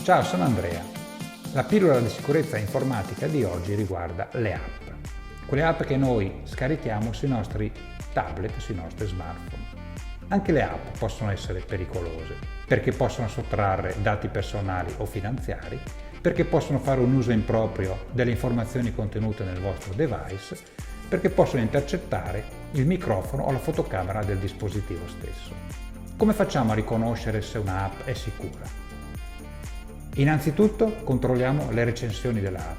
Ciao, sono Andrea. La pillola di sicurezza informatica di oggi riguarda le app. Quelle app che noi scarichiamo sui nostri tablet, sui nostri smartphone. Anche le app possono essere pericolose, perché possono sottrarre dati personali o finanziari, perché possono fare un uso improprio delle informazioni contenute nel vostro device, perché possono intercettare il microfono o la fotocamera del dispositivo stesso. Come facciamo a riconoscere se un'app è sicura? Innanzitutto controlliamo le recensioni dell'app,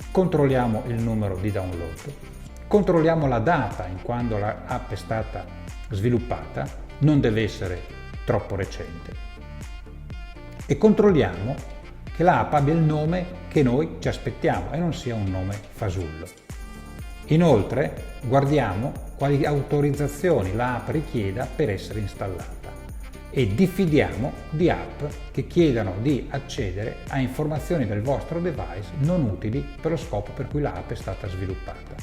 controlliamo il numero di download, controlliamo la data in quando l'app è stata sviluppata, non deve essere troppo recente, e controlliamo che l'app abbia il nome che noi ci aspettiamo e non sia un nome fasullo. Inoltre guardiamo quali autorizzazioni l'app richieda per essere installata e diffidiamo di app che chiedano di accedere a informazioni del vostro device non utili per lo scopo per cui l'app è stata sviluppata.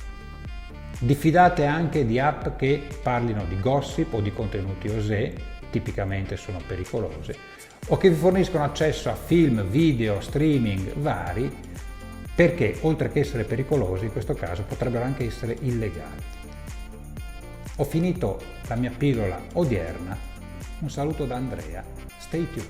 Diffidate anche di app che parlino di gossip o di contenuti osé, tipicamente sono pericolose, o che vi forniscono accesso a film, video, streaming vari, perché oltre che essere pericolosi in questo caso potrebbero anche essere illegali. Ho finito la mia pillola odierna. Un saluto da Andrea. Stay tuned.